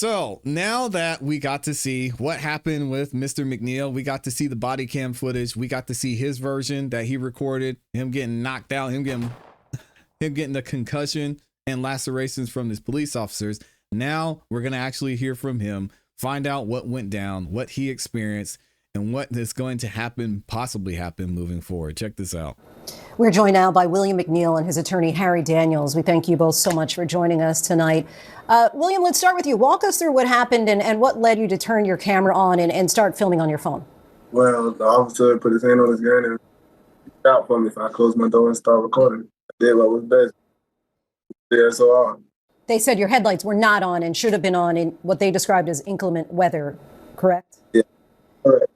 So now that we got to see what happened with Mr. McNeil, we got to see the body cam footage. We got to see his version that he recorded, him getting knocked out, him getting the concussion and lacerations from his police officers. Now we're going to actually hear from him, find out what went down, what he experienced, and what is going to happen, possibly happen moving forward. Check this out. We're joined now by William McNeil and his attorney, Harry Daniels. We thank you both so much for joining us tonight. William, let's start with you. Walk us through what happened and what led you to turn your camera on and start filming on your phone. Well, the officer put his hand on his gun and reached out for me if I closed my door and started recording. I did what was best. Yeah, so They said your headlights were not on and should have been on in what they described as inclement weather, correct? Yeah, correct.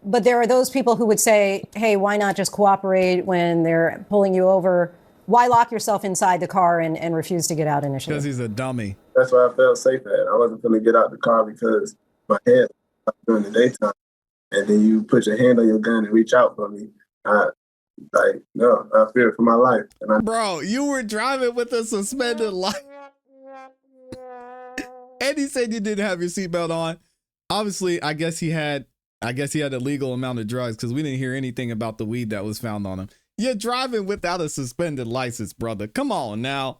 But there are those people who would say, hey, why not just cooperate when they're pulling you over? Why lock yourself inside the car and refuse to get out initially? Because he's a dummy. That's why I felt safe at. I wasn't going to get out the car because my head was during the daytime. And then you put your hand on your gun and reach out for me. I feared for my life. Bro, you were driving with a suspended light. And he said you didn't have your seatbelt on. Obviously, I guess he had a legal amount of drugs because we didn't hear anything about the weed that was found on him. You're driving without a suspended license, brother. Come on now.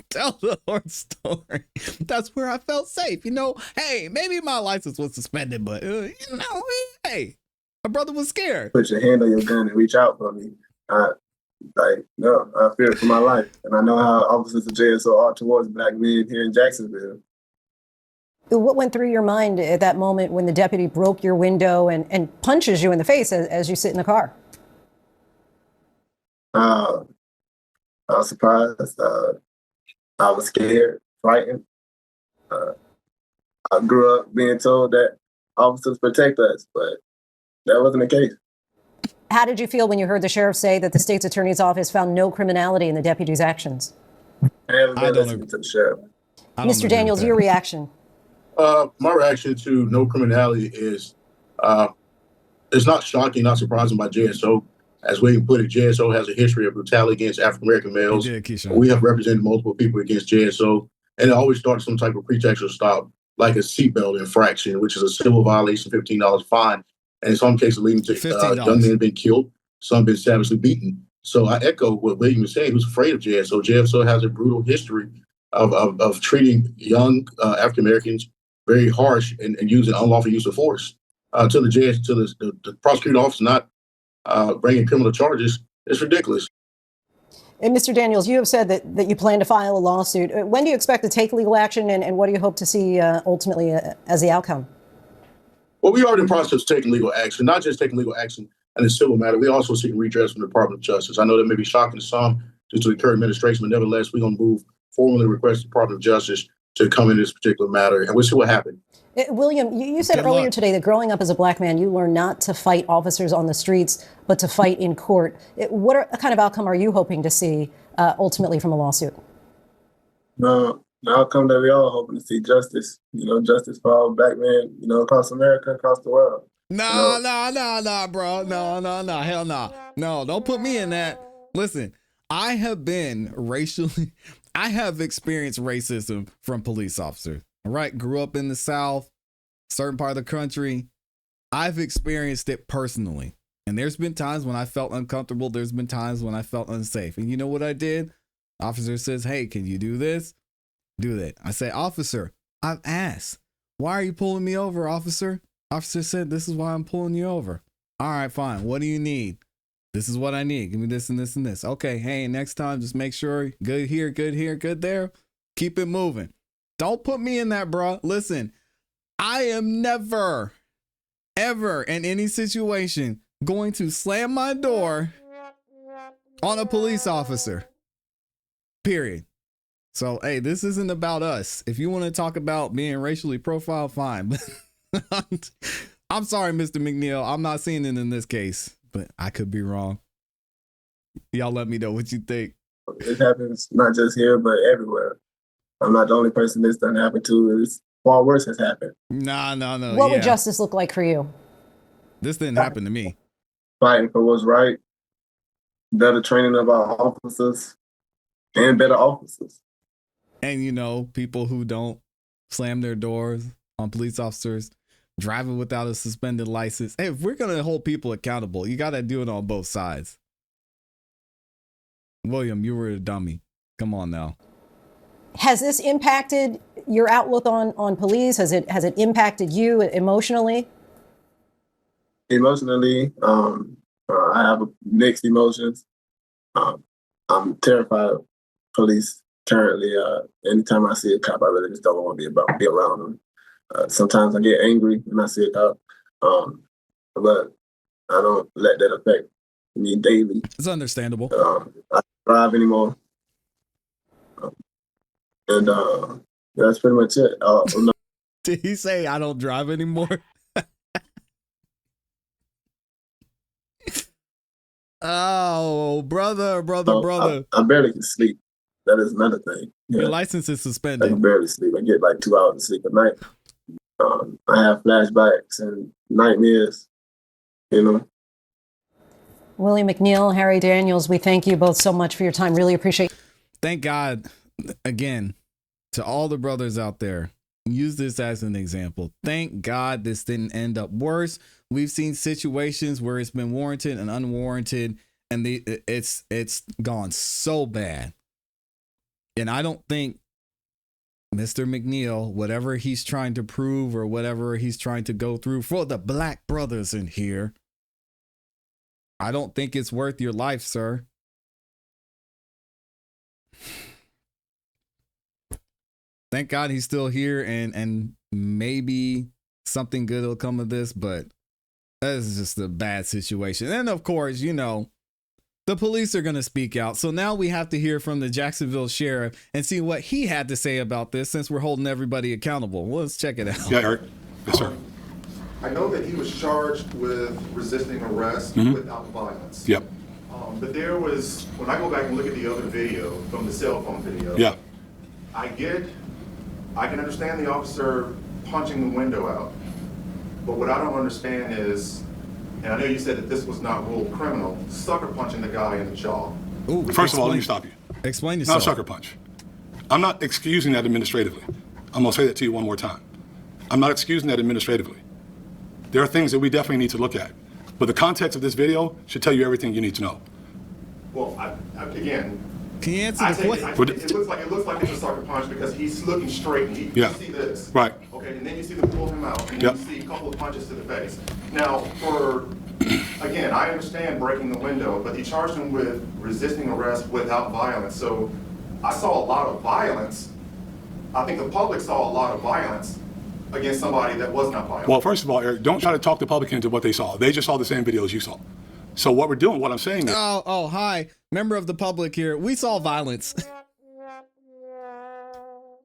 Tell the whole story. That's where I felt safe. Hey, maybe my license was suspended, but, hey, my brother was scared. Put your hand on your gun and reach out for me. I feared for my life. And I know how officers of JSO are towards black men here in Jacksonville. What went through your mind at that moment when the deputy broke your window and punches you in the face as you sit in the car? I was surprised. I was scared, frightened. I grew up being told that officers protect us, but that wasn't the case. How did you feel when you heard the sheriff say that the state's attorney's office found no criminality in the deputy's actions? I haven't been listening to the sheriff. Mr. Daniels, your reaction? My reaction to no criminality is it's not shocking, not surprising by JSO. As William put it, JSO has a history of brutality against African-American males. We have represented multiple people against JSO, and it always starts some type of pretext or stop, like a seatbelt infraction, which is a civil violation, $15 fine, and in some cases leading to young men being killed, some been savagely beaten. So I echo what William was saying. He was afraid of JSO. JSO has a brutal history of treating young African-Americans very harsh and using unlawful use of force. To the prosecuting officer not bringing criminal charges, it's ridiculous. And Mr. Daniels, you have said that you plan to file a lawsuit. When do you expect to take legal action, and what do you hope to see ultimately as the outcome? Well, we are in the process of taking legal action, not just taking legal action in a civil matter. We also seek redress from the Department of Justice. I know that may be shocking to some due to the current administration, but nevertheless, we're going to move formally request the Department of Justice to come in this particular matter, and we'll see what happens. William, you said earlier today that growing up as a black man, you learned not to fight officers on the streets, but to fight in court. What kind of outcome are you hoping to see ultimately from a lawsuit? The outcome that we all hoping to see, justice. Justice for all black men, across America, across the world. Nah, bro. No, hell no. No, don't put me in that. Listen, I have experienced racism from police officers. All right, grew up in the South, certain part of the country. I've experienced it personally. And there's been times when I felt uncomfortable. There's been times when I felt unsafe. And you know what I did? Officer says, hey, can you do this? Do that. I say, officer, I've asked. Why are you pulling me over, officer? Officer said, this is why I'm pulling you over. All right, fine. What do you need? This is what I need. Give me this and this and this. Okay, hey, next time, just make sure good here, good there. Keep it moving. Don't put me in that, bro. Listen, I am never, ever in any situation going to slam my door on a police officer. Period. So, hey, this isn't about us. If you want to talk about being racially profiled, fine. I'm sorry, Mr. McNeil. I'm not seeing it in this case, but I could be wrong. Y'all let me know what you think. It happens not just here, but everywhere. I'm not the only person this done happened to. It's far worse has happened. No. What would justice look like for you? This didn't happen to me. Fighting for what's right, better training of our officers, and better officers. And, people who don't slam their doors on police officers, driving without a suspended license. Hey, if we're going to hold people accountable, you got to do it on both sides. William, you were a dummy. Come on now. Has this impacted your outlook on police? Has it impacted you emotionally? Emotionally, I have mixed emotions. I'm terrified of police currently. Anytime I see a cop, I really just don't want to be around them. Sometimes I get angry when I see a cop, but I don't let that affect me daily. It's understandable. I don't drive anymore. And that's pretty much it. No. Did he say I don't drive anymore? Oh, brother. I barely can sleep. That is another thing. Yeah. Your license is suspended. I can barely sleep. I get like 2 hours of sleep at night. I have flashbacks and nightmares, you know. William McNeil, Harry Daniels, we thank you both so much for your time. Really appreciate it. Thank God, again, to all the brothers out there. Use this as an example. Thank God this didn't end up worse. We've seen situations where it's been warranted and unwarranted, and it's gone so bad. And I don't think Mr. McNeil, whatever he's trying to prove or whatever he's trying to go through for the black brothers in here, I don't think it's worth your life, sir. Thank God he's still here, and maybe something good will come of this, but that is just a bad situation. And of course, you know, the police are going to speak out. So now we have to hear from the Jacksonville Sheriff and see what he had to say about this, since we're holding everybody accountable. Well, let's check it out. Yeah, Eric. Yes, sir. I know that he was charged with resisting arrest without violence. Yep. But there was, when I go back and look at the other video from the cell phone video, Yeah. I can understand the officer punching the window out. But what I don't understand is, and I know you said that this was not ruled criminal, sucker punching the guy in the jaw. Ooh, First of all, let me stop you. Explain yourself. Not a sucker punch. I'm not excusing that administratively. I'm going to say that to you one more time. I'm not excusing that administratively. There are things that we definitely need to look at. But the context of this video should tell you everything you need to know. Well, again, can you answer the question? It looks like it's a sucker punch because he's looking straight and you see this. Right. Okay, and then you see them pull him out and then you see a couple of punches to the face. Now, again, I understand breaking the window, but he charged him with resisting arrest without violence. So I saw a lot of violence. I think the public saw a lot of violence against somebody that was not violent. Well, first of all, Eric, don't try to talk the public into what they saw. They just saw the same videos you saw. So what we're doing, what I'm saying is... Oh, hi. Member of the public here. We saw violence.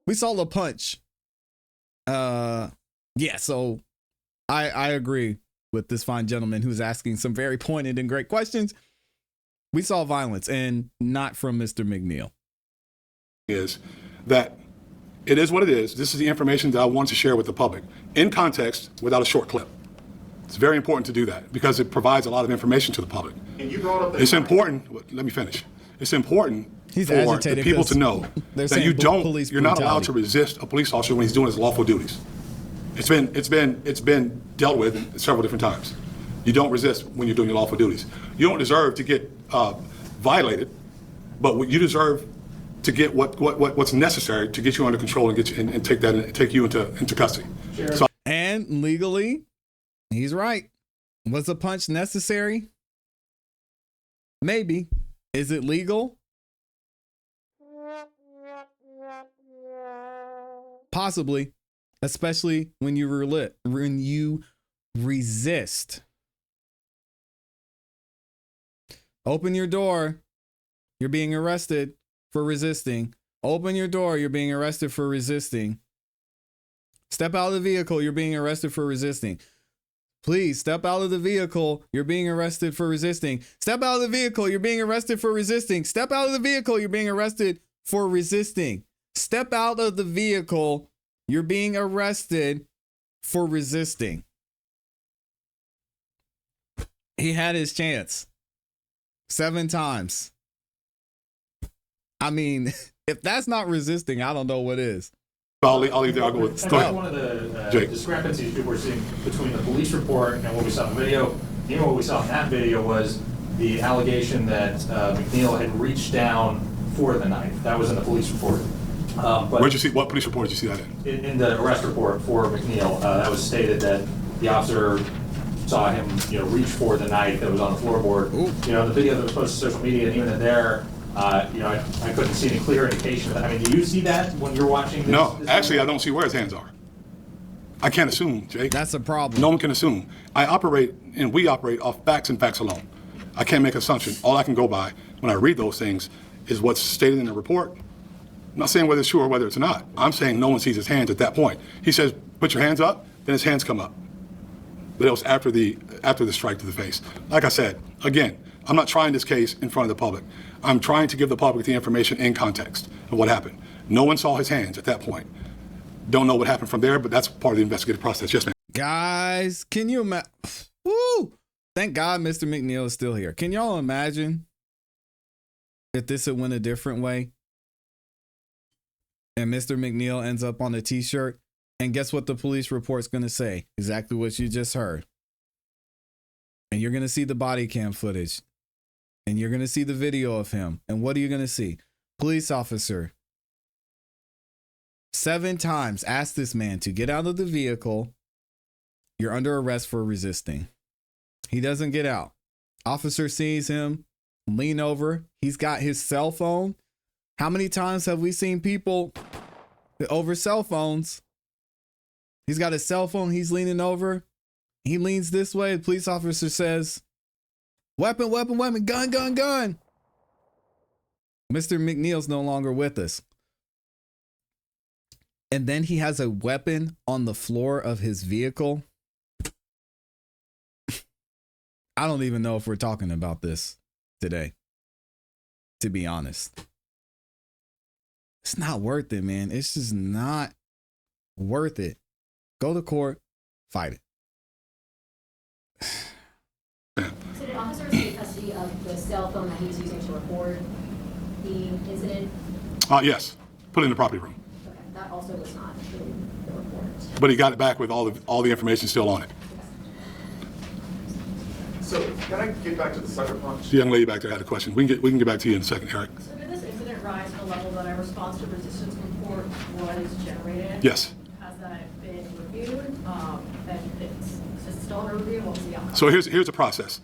We saw the punch. Yeah, so I agree with this fine gentleman who's asking some very pointed and great questions. We saw violence, and not from Mr. McNeil. Is that it is what it is. This is the information that I want to share with the public in context without a short clip. It's very important to do that because it provides a lot of information to the public. And you brought up that it's important. Let me finish. It's important for the people to know that you're not allowed to resist a police officer when he's doing his lawful duties. It's been dealt with several different times. You don't resist when you're doing your lawful duties. You don't deserve to get violated, but you deserve to get what's necessary to get you under control and get you and take you into custody. So, and legally, he's right. Was the punch necessary? Maybe. Is it legal? Possibly, especially when you resist. Open your door. You're being arrested for resisting. Open your door. You're being arrested for resisting. Step out of the vehicle. You're being arrested for resisting. Please step out of the vehicle. You're being arrested for resisting. Step out of the vehicle. You're being arrested for resisting. Step out of the vehicle. You're being arrested for resisting. Step out of the vehicle. You're being arrested for resisting. He had his chance 7 times. I mean, if that's not resisting, I don't know what is. I'll leave there. I'll go with. Go ahead. One of the discrepancies people were seeing between the police report and what we saw in the video. Even what we saw in that video was the allegation that McNeil had reached down for the knife. That was in the police report. Where'd you see? What police report did you see that in? In the arrest report for McNeil, that was stated that the officer saw him, reach for the knife that was on the floorboard. The video that was posted to social media, and even in there, I couldn't see any clear indication of that. I mean, do you see that when you're watching this? No, actually, I don't see where his hands are. I can't assume, Jake. That's a problem. No one can assume. I operate, and we operate off facts and facts alone. I can't make assumptions. All I can go by when I read those things is what's stated in the report. I'm not saying whether it's true or whether it's not. I'm saying no one sees his hands at that point. He says, put your hands up, then his hands come up. But it was after the strike to the face. Like I said, again, I'm not trying this case in front of the public. I'm trying to give the public the information in context of what happened. No one saw his hands at that point. Don't know what happened from there, but that's part of the investigative process. Yes, ma'am. Guys, can you imagine? Woo! Thank God Mr. McNeil is still here. Can y'all imagine if this had went a different way? And Mr. McNeil ends up on a t-shirt. And guess what the police report's going to say? Exactly what you just heard. And you're going to see the body cam footage. And you're going to see the video of him. And what are you going to see? Police officer 7 times asked this man to get out of the vehicle. You're under arrest for resisting. He doesn't get out. Officer sees him lean over. He's got his cell phone. How many times have we seen people over cell phones? He's got his cell phone. He's leaning over. He leans this way. The police officer says, weapon, weapon, weapon, gun, gun, gun. Mr. McNeil's no longer with us. And then he has a weapon on the floor of his vehicle. I don't even know if we're talking about this today, to be honest. It's not worth it, man. It's just not worth it. Go to court, fight it. So did officers take custody of the cell phone that he was using to record the incident? Yes. Put it in the property room. Okay, that also was not in the report. But he got it back with all the information still on it. So can I get back to the sucker punch? The young lady back there had a question. We can get back to you in a second, Eric. So did this incident rise to a level that a response to resistance report was generated? Yes. Has that been reviewed? And it's still under review? What was the outcome? So here's the process.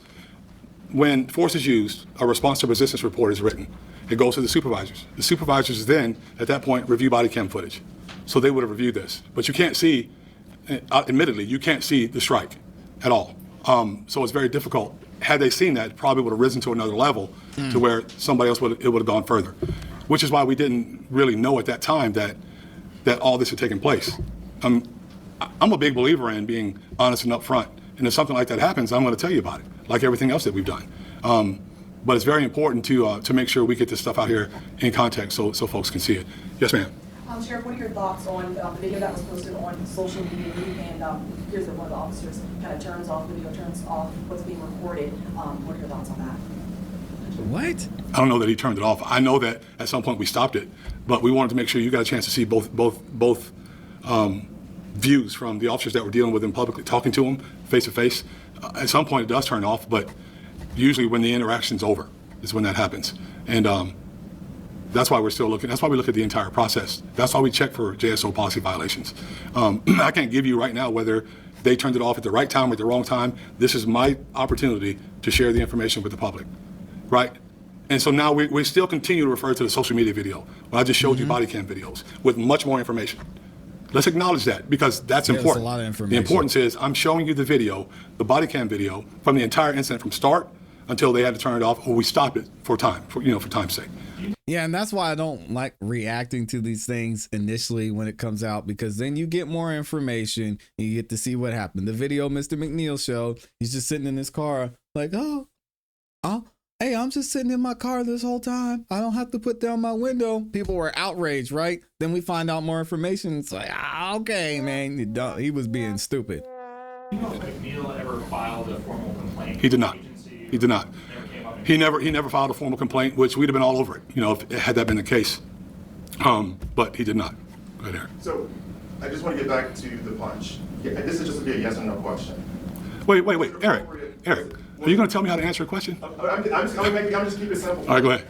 When force is used, a response to resistance report is written. It goes to the supervisors. The supervisors then, at that point, review body cam footage. So they would have reviewed this. But you can't see, admittedly, you can't see the strike at all. So it's very difficult. Had they seen that, it probably would have risen to another level to where somebody else would have gone further. Which is why we didn't really know at that time that all this had taken place. I'm a big believer in being honest and upfront. And if something like that happens, I'm going to tell you about it, like everything else that we've done. But it's very important to make sure we get this stuff out here in context so folks can see it. Yes, ma'am. Sheriff, what are your thoughts on the video that was posted on social media and here's one of the officers kind of turns off the video, turns off what's being recorded. What are your thoughts on that? What? I don't know that he turned it off. I know that at some point we stopped it, but we wanted to make sure you got a chance to see both views from the officers that were dealing with him publicly, talking to him face to face. At some point it does turn off, but usually when the interaction's over is when that happens. And that's why we're still looking. That's why we look at the entire process. That's why we check for JSO policy violations. I can't give you right now whether they turned it off at the right time or at the wrong time. This is my opportunity to share the information with the public, right? And so now we still continue to refer to the social media video. When I just showed you body cam videos with much more information. Let's acknowledge that because that's important. A lot of information. The importance is I'm showing you the video, the body cam video from the entire incident from start until they had to turn it off or we stopped it for time's sake. Yeah, and that's why I don't like reacting to these things initially when it comes out, because then you get more information and you get to see what happened. The video Mr. McNeil showed, he's just sitting in his car like, hey, I'm just sitting in my car this whole time. I don't have to put down my window. People were outraged, right? Then we find out more information. It's like, okay, man, he was being stupid. Do you know if McNeil ever filed a formal complaint? He did not. He did not. He never filed a formal complaint, which we'd have been all over it, if had that been the case. But he did not. ahead, Eric. So I just want to get back to the punch. Yeah, this is just a yes or no question. Wait, Eric, are you going to tell me how to answer a question? I'm just keeping it simple. All right, go ahead.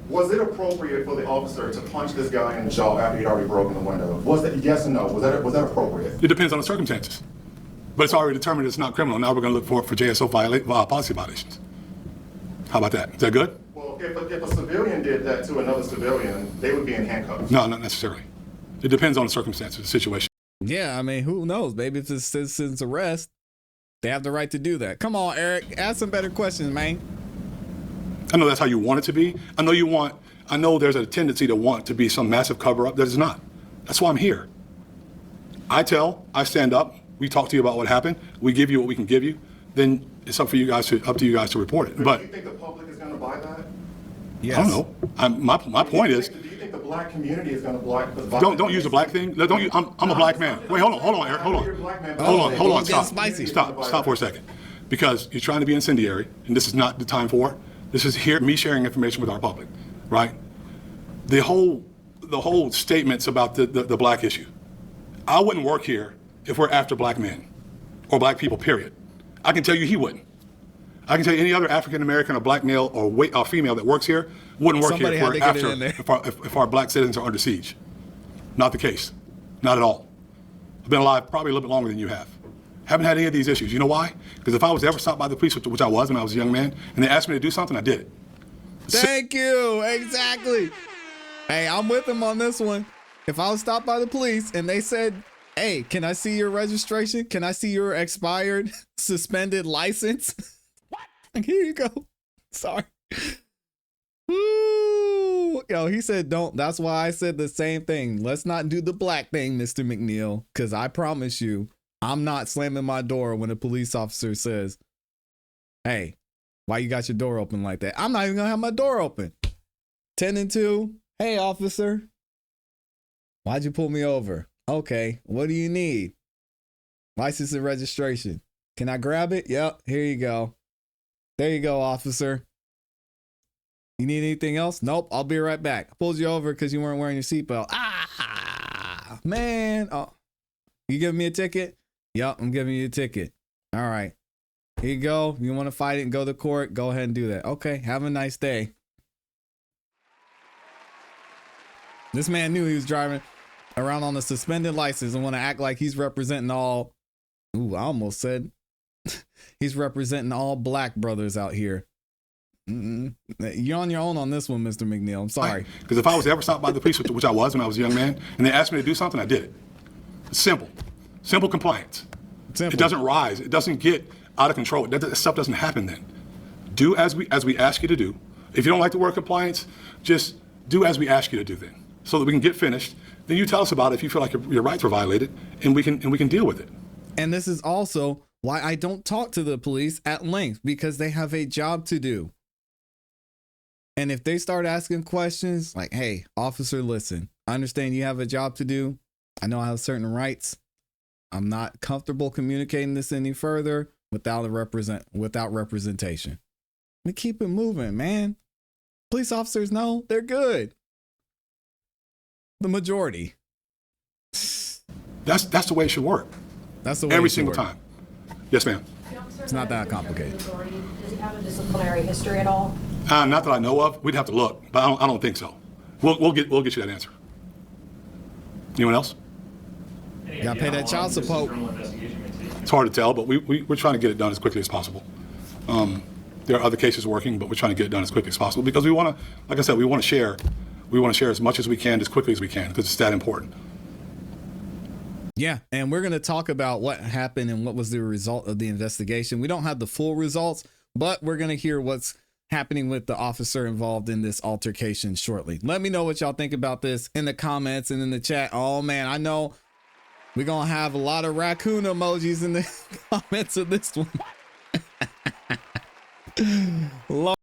Was it appropriate for the officer to punch this guy in the jaw after he'd already broken the window? Was that yes or no? Was that appropriate? It depends on the circumstances. But it's already determined it's not criminal. Now we're going to look for JSO policy violations. How about that? Is that good? Well, if a civilian did that to another civilian, they would be in handcuffs. No, not necessarily. It depends on the circumstances, the situation. Yeah, I mean, who knows? Maybe if it's a citizen's arrest, they have the right to do that. Come on, Eric, ask some better questions, man. I know that's how you want it to be. I know there's a tendency to want to be some massive cover-up. That is not. That's why I'm here. I stand up, we talk to you about what happened, we give you what we can give you, then it's up to you guys to report it. But do you think the public is going to buy that? Yes. I don't know. My point is, do you think the black community is going to buy don't use the black thing. I'm a black man. Wait, hold on, Eric, hold on, stop for a second. Because you're trying to be incendiary, and this is not the time for it. This is me sharing information with our public, right? The whole statements about the black issue. I wouldn't work here if we're after black men or black people, period. I can tell you he wouldn't. I can tell you any other African American or black male or female that works here wouldn't work here if our black citizens are under siege. Not the case. Not at all. I've been alive probably a little bit longer than you have. Haven't had any of these issues. You know why? Because if I was ever stopped by the police, which I was when I was a young man, and they asked me to do something, I did it. Thank you. Exactly. Hey, I'm with him on this one. If I was stopped by the police and they said, hey, can I see your registration? Can I see your expired, suspended license? What? Here you go. Sorry. Ooh. Yo, he said don't. That's why I said the same thing. Let's not do the black thing, Mr. McNeil, because I promise you, I'm not slamming my door when a police officer says, hey, why you got your door open like that? I'm not even going to have my door open. 10 and 2. Hey, officer. Why'd you pull me over? Okay, what do you need? License and registration. Can I grab it? Yep, here you go. There you go, officer. You need anything else? Nope, I'll be right back. I pulled you over because you weren't wearing your seatbelt. Ah, man. Oh, you giving me a ticket? Yep, I'm giving you a ticket. All right. Here you go. You want to fight it and go to court? Go ahead and do that. Okay, have a nice day. This man knew he was driving around on a suspended license and want to act like he's representing all. Ooh, I almost said he's representing all black brothers out here. You're on your own on this one, Mr. McNeil. I'm sorry. Because if I was ever stopped by the police, which I was when I was a young man, and they asked me to do something, I did it. It's simple. Simple compliance. Simple. It doesn't rise. It doesn't get out of control. That stuff doesn't happen then. Do as we ask you to do. If you don't like the word compliance, just do as we ask you to do then, so that we can get finished. Then you tell us about it if you feel like your rights were violated, and we can deal with it. And this is also why I don't talk to the police at length, because they have a job to do. And if they start asking questions like, hey, officer, listen, I understand you have a job to do. I know I have certain rights. I'm not comfortable communicating this any further without representation. We keep it moving, man. Police officers know they're good. The majority. That's the way it should work. That's the way every single time. Yes, ma'am. It's not that complicated. Does he have a disciplinary history at all? Not that I know of. We'd have to look, but I don't think so. We'll get you that answer. Anyone else? You gotta pay that child support. It's hard to tell, but we're trying to get it done as quickly as possible. There are other cases working, but we're trying to get it done as quickly as possible because we want to, like I said, we want to share. We want to share as much as we can, as quickly as we can, because it's that important. Yeah, and we're going to talk about what happened and what was the result of the investigation. We don't have the full results, but we're going to hear what's happening with the officer involved in this altercation shortly. Let me know what y'all think about this in the comments and in the chat. Oh, man, I know we're going to have a lot of raccoon emojis in the comments of this one.